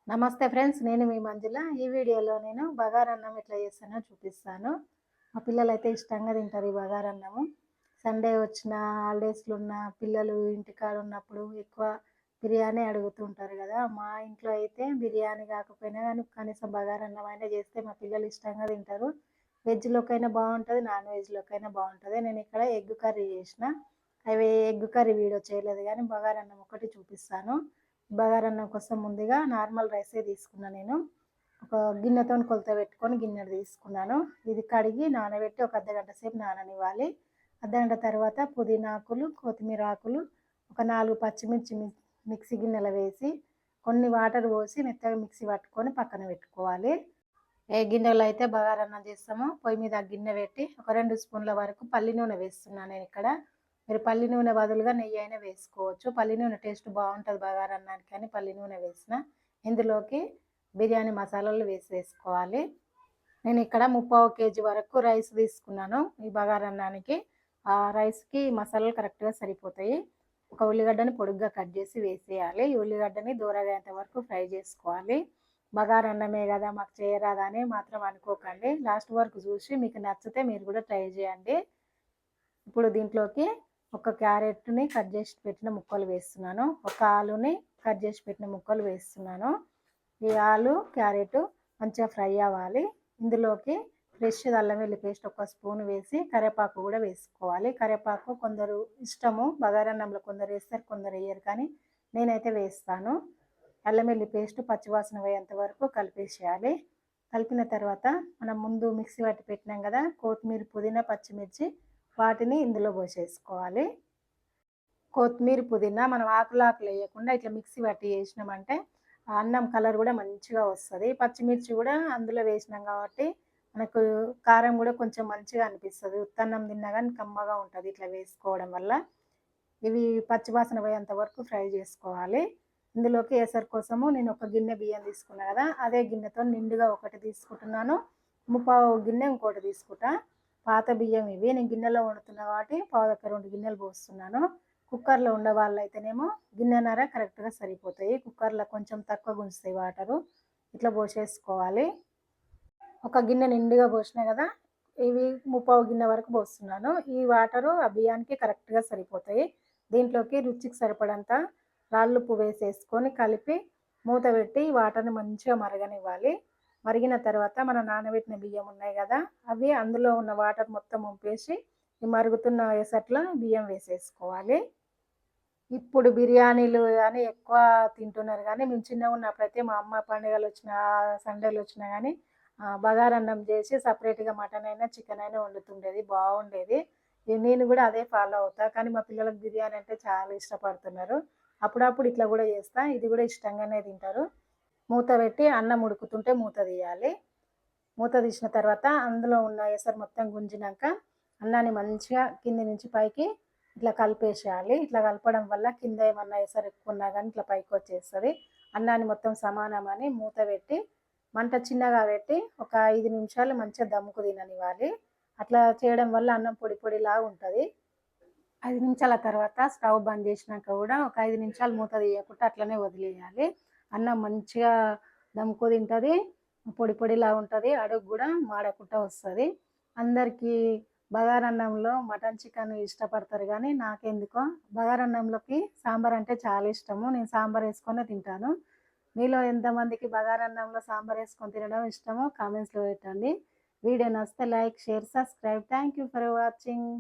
నమస్తే ఫ్రెండ్స్. నేను మీ మంజుల. ఈ వీడియోలో నేను బగారన్నం ఎట్లా చేస్తానో చూపిస్తాను. మా పిల్లలైతే ఇష్టంగా తింటారు ఈ బగారన్నము. సండే వచ్చిన, హాలిడేస్‌లో ఉన్న పిల్లలు ఇంటికాడ ఉన్నప్పుడు ఎక్కువ బిర్యానీ అడుగుతుంటారు కదా! మా ఇంట్లో అయితే బిర్యానీ కాకపోయినా కానీ కనీసం బగారన్నం అయినా చేస్తే మా పిల్లలు ఇష్టంగా తింటారు. వెజ్‌లోకైనా బావుంటది, నాన్ వెజ్‌లోకైనా బావుంటది. నేను ఇక్కడ ఎగ్ కర్రీ చేసిన. ఎగ్ కర్రీ వీడియో చేయలేదు కానీ బగారన్నం ఒకటి చూపిస్తాను. బగారన్నం కోసం ముందుగా నార్మల్ రైసే తీసుకున్నా నేను. ఒక గిన్నెతోని కొలత పెట్టుకొని గిన్నెడు తీసుకున్నాను. ఇది కడిగి నానబెట్టి ఒక అర్ధగంట సేపు నాననివ్వాలి. అర్ధగంట తర్వాత పుదీనా ఆకులు, కొత్తిమీర ఆకులు, ఒక 4 పచ్చిమిర్చి మిక్సీ గిన్నెలో వేసి కొన్ని వాటర్ పోసి మెత్తగా మిక్సీ పట్టుకొని పక్కన పెట్టుకోవాలి. ఏ గిన్నెలో అయితే బగారన్నం చేస్తామో పొయ్యి మీద ఆ గిన్నె పెట్టి ఒక 2 స్పూన్ల వరకు పల్లి నూనె వేస్తున్నాను నేను ఇక్కడ. మీరు పల్లి నూనె బదులుగా నెయ్యి అయినా వేసుకోవచ్చు. పల్లి నూనె టేస్ట్ బాగుంటుంది బగారన్నానికి అని పల్లి నూనె వేసిన. ఇందులోకి బిర్యానీ మసాలాలు వేసుకోవాలి. నేను ఇక్కడ 3/4 కేజీ వరకు రైస్ తీసుకున్నాను ఈ బగారన్నానికి. ఆ రైస్కి మసాలాలు కరెక్ట్గా సరిపోతాయి. ఒక ఉల్లిగడ్డని పొడుగ్గా కట్ చేసి వేసేయాలి. ఈ ఉల్లిగడ్డని దూరగా అయ్యేంత వరకు ఫ్రై చేసుకోవాలి. బగారన్నమే కదా మాకు చేయరాదా అని మాత్రం అనుకోకండి. లాస్ట్ వరకు చూసి మీకు నచ్చితే మీరు కూడా ట్రై చేయండి. ఇప్పుడు దీంట్లోకి ఒక క్యారెట్ని కట్ చేసి పెట్టిన ముక్కలు వేస్తున్నాను. ఒక ఆలుని కట్ చేసి పెట్టిన ముక్కలు వేస్తున్నాను. ఈ ఆలు క్యారెట్ మంచిగా ఫ్రై అవ్వాలి. ఇందులోకి ఫ్రెష్ అల్లం వెల్లుల్లి పేస్ట్ ఒక స్పూన్ వేసి కరివేపాకు కూడా వేసుకోవాలి. కరివేపాకు కొందరు ఇష్టము, బగారన్నంలో కొందరు వేస్తారు, కొందరు వేయరు, కానీ నేనైతే వేస్తాను. అల్లం వెల్లుల్లి పేస్ట్ పచ్చివాసన పోయేంత వరకు కలిపేసేయాలి. కలిపిన తర్వాత మనం ముందు మిక్సీ పట్టి పెట్టినాం కదా కొత్తిమీర, పుదీనా, పచ్చిమిర్చి, వాటిని ఇందులో పోసేసుకోవాలి. కొత్తిమీర, పుదీనా మనం ఆకులు వేయకుండా ఇట్లా మిక్సీ పట్టి వేసినామంటే అన్నం కలర్ కూడా మంచిగా వస్తుంది. పచ్చిమిర్చి కూడా అందులో వేసినాం కాబట్టి మనకు కారం కూడా కొంచెం మంచిగా అనిపిస్తుంది. ఉత్తన్నం తిన్నా కానీ కమ్మగా ఉంటుంది ఇట్లా వేసుకోవడం వల్ల. ఇవి పచ్చివాసన పోయేంత వరకు ఫ్రై చేసుకోవాలి. ఇందులోకి ఎసరు కోసము నేను ఒక గిన్నె బియ్యం తీసుకున్నాను కదా, అదే గిన్నెతో నిండుగా ఒకటి తీసుకుంటున్నాను. 3/4 గిన్నె ఇంకోటి తీసుకుంటా. పాత బియ్యం ఇవి. నేను గిన్నెలో వండుతున్నా కాబట్టి 2 గిన్నెలు పోస్తున్నాను. కుక్కర్లో ఉండే వాళ్ళైతేనేమో గిన్నెన్నర కరెక్ట్గా సరిపోతాయి. కుక్కర్లో కొంచెం తక్కువ గుంజుతాయి వాటరు. ఇట్లా పోసేసుకోవాలి. ఒక గిన్నె నిండుగా పోసినా కదా, ఇవి 3/4 గిన్నె వరకు పోస్తున్నాను. ఈ వాటరు ఆ బియ్యానికి కరెక్ట్గా సరిపోతాయి. దీంట్లోకి రుచికి సరిపడంత రాళ్ళుప్పు వేసేసుకొని కలిపి మూత పెట్టి వాటర్ని మంచిగా మరగనివ్వాలి. మరిగిన తర్వాత మనం నానబెట్టిన బియ్యం ఉన్నాయి కదా, అవి అందులో ఉన్న వాటర్ మొత్తం వంపేసి ఈ మరుగుతున్న ఎసట్లో బియ్యం వేసేసుకోవాలి. ఇప్పుడు బిర్యానీలు అని ఎక్కువ తింటున్నారు కానీ మేము చిన్నగా ఉన్నప్పుడైతే మా అమ్మ పండుగలు వచ్చినా, సండేలు వచ్చినా కానీ బగారన్నం చేసి సపరేట్గా మటన్ అయినా చికెన్ అయినా వండుతుండేది, బాగుండేది. నేను కూడా అదే ఫాలో అవుతా. కానీ మా పిల్లలకు బిర్యానీ అంటే చాలా ఇష్టపడుతున్నారు. అప్పుడప్పుడు ఇట్లా కూడా చేస్తా. ఇది కూడా ఇష్టంగానే తింటారు. మూత పెట్టి అన్నం ఉడుకుతుంటే మూత తీయాలి. మూత తీసిన తర్వాత అందులో ఉన్న ఎసరు మొత్తం గుంజినాక అన్నాన్ని మంచిగా కింది నుంచి పైకి ఇట్లా కలిపేసేయాలి. ఇట్లా కలపడం వల్ల కింద ఏమన్నా ఎసరు ఎక్కువ ఉన్నా కానీ ఇట్లా పైకి వచ్చేస్తుంది. అన్నాన్ని మొత్తం సమానమని మూత పెట్టి మంట చిన్నగా పెట్టి ఒక 5 నిమిషాలు మంచిగా దమ్ముకు తిననివ్వాలి. అట్లా చేయడం వల్ల అన్నం పొడి పొడిలాగా ఉంటుంది. 5 నిమిషాల తర్వాత స్టవ్ బంద్ చేసినాక కూడా ఒక 5 నిమిషాలు మూత తీయకుండా అట్లనే వదిలేయాలి. అన్నం మంచిగా దమ్ముకు తింటుంది, పొడి పొడిలా ఉంటుంది, అడుగు కూడా మాడకుండా వస్తుంది. అందరికీ బగారన్నంలో మటన్ చికెన్ ఇష్టపడతారు కానీ నాకెందుకో బగారన్నంలోకి సాంబార్ అంటే చాలా ఇష్టము. నేను సాంబార్ వేసుకొని తింటాను. మీలో ఎంతమందికి బగారన్నంలో సాంబార్ వేసుకొని తినడం ఇష్టమో కామెంట్స్లో పెట్టండి. వీడియో నచ్చితే like, share, subscribe. Thank you for watching.